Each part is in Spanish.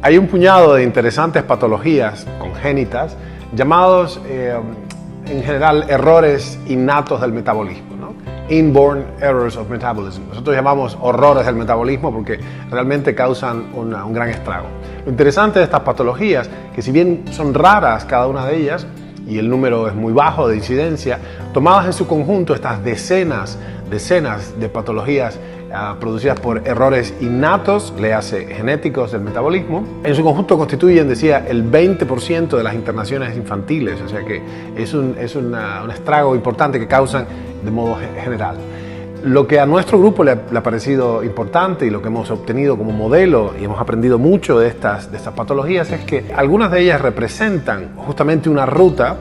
Hay un puñado de interesantes patologías congénitas llamados, en general, errores innatos del metabolismo, ¿no? Inborn errors of metabolism. Nosotros llamamos horrores del metabolismo porque realmente causan un gran estrago. Lo interesante de estas patologías, que si bien son raras cada una de ellas, y el número es muy bajo de incidencia, tomadas en su conjunto estas decenas de patologías producidas por errores innatos, léase genéticos del metabolismo, en su conjunto constituyen, decía, el 20% de las internaciones infantiles, o sea que es un estrago importante que causan de modo general. Lo que a nuestro grupo le ha parecido importante y lo que hemos obtenido como modelo y hemos aprendido mucho de estas patologías es que algunas de ellas representan justamente una ruta,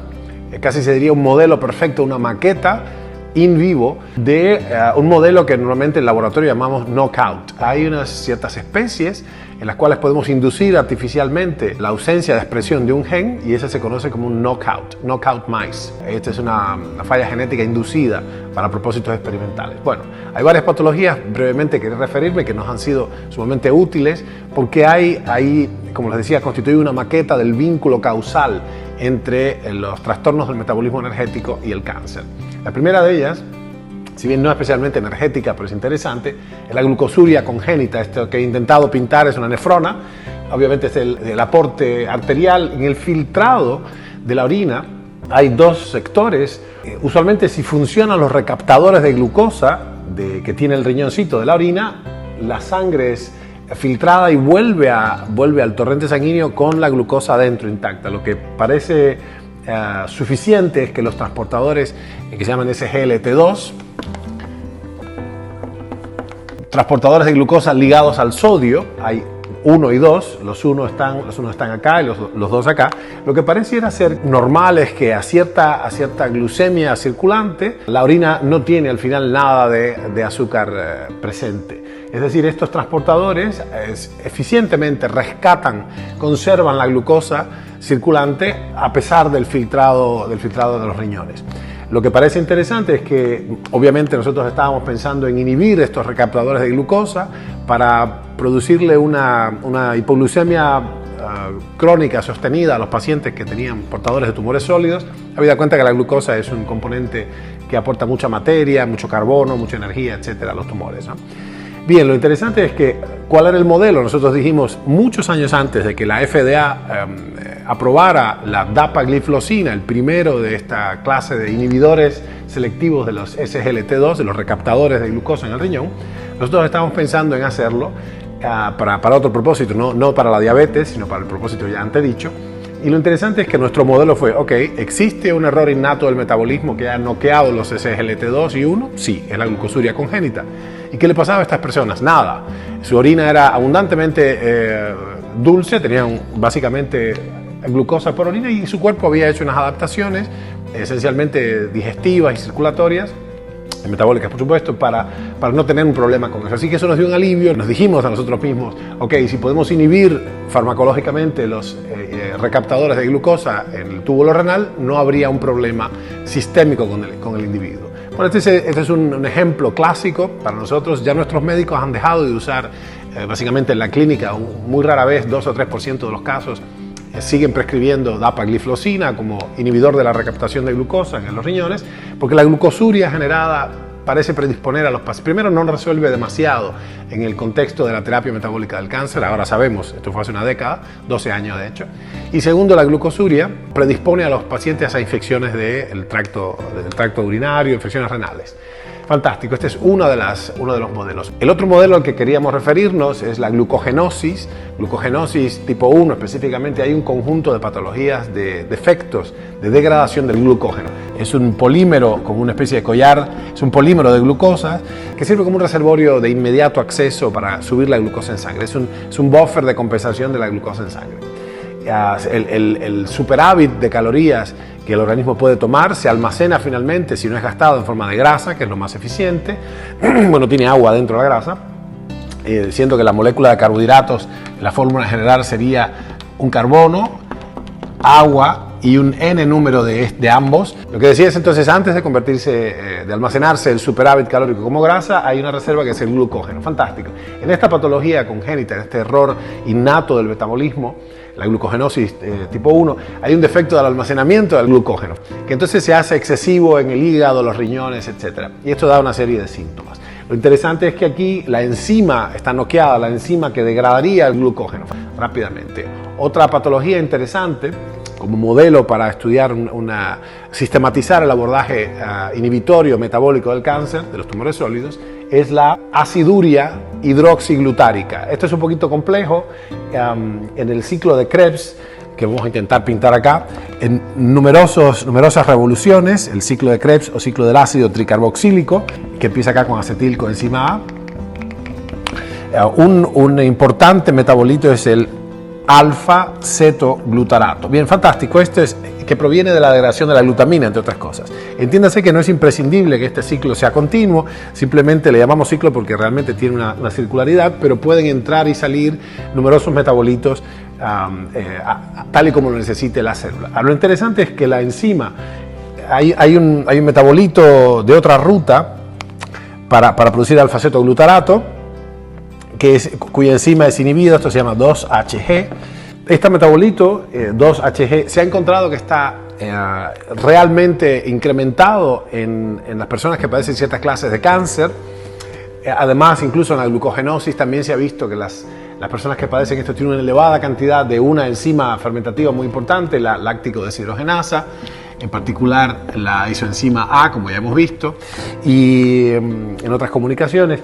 casi se diría un modelo perfecto, una maqueta in vivo de un modelo que normalmente en laboratorio llamamos knockout. Hay unas ciertas especies en las cuales podemos inducir artificialmente la ausencia de expresión de un gen y ese se conoce como un knockout mice. Esta es una falla genética inducida para propósitos experimentales. Bueno, hay varias patologías, brevemente quería referirme, que nos han sido sumamente útiles porque hay, como les decía, constituye una maqueta del vínculo causal entre los trastornos del metabolismo energético y el cáncer. La primera de ellas, si bien no especialmente energética, pero es interesante, es la glucosuria congénita. Esto que he intentado pintar es una nefrona, obviamente es el aporte arterial. En el filtrado de la orina hay dos sectores. Usualmente si funcionan los recaptadores de glucosa que tiene el riñoncito de la orina, la sangre es filtrada y vuelve al torrente sanguíneo con la glucosa adentro intacta. Lo que parece suficiente es que los transportadores que se llaman SGLT2, transportadores de glucosa ligados al sodio, hay 1 y 2, los unos están acá y los dos acá. Lo que pareciera ser normal es que a cierta glucemia circulante, la orina no tiene al final nada de azúcar presente. Es decir, estos transportadores eficientemente conservan la glucosa circulante a pesar del filtrado de los riñones. Lo que parece interesante es que obviamente nosotros estábamos pensando en inhibir estos recaptadores de glucosa para producirle una hipoglucemia crónica sostenida a los pacientes que tenían portadores de tumores sólidos, habida cuenta que la glucosa es un componente que aporta mucha materia, mucho carbono, mucha energía, etcétera, a los tumores, ¿no? Bien, lo interesante es que, ¿cuál era el modelo? Nosotros dijimos muchos años antes de que la FDA aprobara la dapagliflozina, el primero de esta clase de inhibidores selectivos de los SGLT2, de los recaptadores de glucosa en el riñón, nosotros estábamos pensando en hacerlo para otro propósito, no para la diabetes, sino para el propósito ya antedicho. Y lo interesante es que nuestro modelo fue, ¿existe un error innato del metabolismo que ha noqueado los SGLT2 y 1? Sí, es la glucosuria congénita. ¿Y qué le pasaba a estas personas? Nada. Su orina era abundantemente dulce, tenían básicamente glucosa por orina y su cuerpo había hecho unas adaptaciones esencialmente digestivas y circulatorias, metabólicas por supuesto, para no tener un problema con eso. Así que eso nos dio un alivio. Nos dijimos a nosotros mismos, si podemos inhibir farmacológicamente los recaptadores de glucosa en el túbulo renal, no habría un problema sistémico con el individuo. Bueno, este es un ejemplo clásico para nosotros. Ya nuestros médicos han dejado de usar, básicamente en la clínica, muy rara vez, 2 o 3% de los casos, siguen prescribiendo dapagliflozina como inhibidor de la recaptación de glucosa en los riñones, porque la glucosuria generada parece predisponer a los pacientes. Primero, no resuelve demasiado en el contexto de la terapia metabólica del cáncer, ahora sabemos, esto fue hace una década, 12 años de hecho. Y segundo, la glucosuria predispone a los pacientes a infecciones del tracto urinario, infecciones renales. Fantástico, este es uno de los modelos. El otro modelo al que queríamos referirnos es la glucogenosis tipo 1, específicamente hay un conjunto de patologías, de defectos de degradación del glucógeno. Es un polímero, como una especie de collar, es un polímero de glucosa que sirve como un reservorio de inmediato acceso para subir la glucosa en sangre. Es un buffer de compensación de la glucosa en sangre. El superávit de calorías que el organismo puede tomar se almacena finalmente, si no es gastado, en forma de grasa, que es lo más eficiente. Bueno, tiene agua dentro de la grasa, siendo que la molécula de carbohidratos, la fórmula general sería un carbono, agua y un n número de ambos. Lo que decía es entonces, antes de convertirse, de almacenarse el superávit calórico como grasa, hay una reserva que es el glucógeno. Fantástico. En esta patología congénita, en este error innato del metabolismo, la glucogenosis tipo 1, hay un defecto del almacenamiento del glucógeno, que entonces se hace excesivo en el hígado, los riñones, etc. Y esto da una serie de síntomas. Lo interesante es que aquí la enzima está noqueada, la enzima que degradaría el glucógeno rápidamente. Otra patología interesante, como modelo para estudiar sistematizar el abordaje inhibitorio metabólico del cáncer, de los tumores sólidos, es la aciduria hidroxiglutárica. Esto es un poquito complejo. En el ciclo de Krebs, que vamos a intentar pintar acá, en numerosas revoluciones, el ciclo de Krebs o ciclo del ácido tricarboxílico, que empieza acá con acetilcoenzima A. Un importante metabolito es el alfa-cetoglutarato. Bien, fantástico. Esto es que proviene de la degradación de la glutamina, entre otras cosas. Entiéndase que no es imprescindible que este ciclo sea continuo, simplemente le llamamos ciclo porque realmente tiene una circularidad, pero pueden entrar y salir numerosos metabolitos tal y como lo necesite la célula. Lo interesante es que la enzima, hay un metabolito de otra ruta para producir alfa-cetoglutarato, cuya enzima es inhibida, esto se llama 2-HG. Este metabolito, 2-HG, se ha encontrado que está realmente incrementado en las personas que padecen ciertas clases de cáncer. Además, incluso en la glucogenosis también se ha visto que las personas que padecen esto tienen una elevada cantidad de una enzima fermentativa muy importante, la láctico deshidrogenasa, en particular la isoenzima A, como ya hemos visto, y en otras comunicaciones.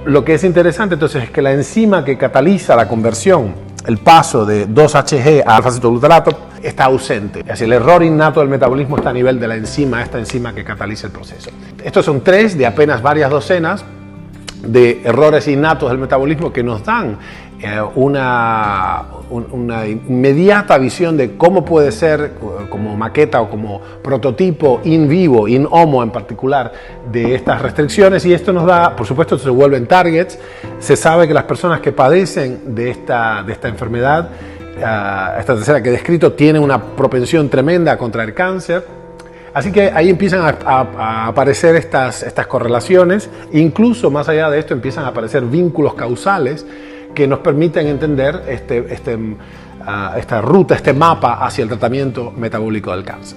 Lo que es interesante entonces es que la enzima que cataliza la conversión, el paso de 2-HG a alfa-cetoglutarato, está ausente. Es decir, el error innato del metabolismo está a nivel de la enzima, esta enzima que cataliza el proceso. Estos son 3 de apenas varias docenas de errores innatos del metabolismo que nos dan una inmediata visión de cómo puede ser, como maqueta o como prototipo in vivo, in homo en particular, de estas restricciones, y esto nos da, por supuesto, se vuelven targets. Se sabe que las personas que padecen de esta enfermedad, esta tercera que he descrito, tienen una propensión tremenda a contraer cáncer. Así que ahí empiezan a aparecer estas correlaciones, incluso más allá de esto empiezan a aparecer vínculos causales que nos permiten entender esta ruta, este mapa hacia el tratamiento metabólico del cáncer.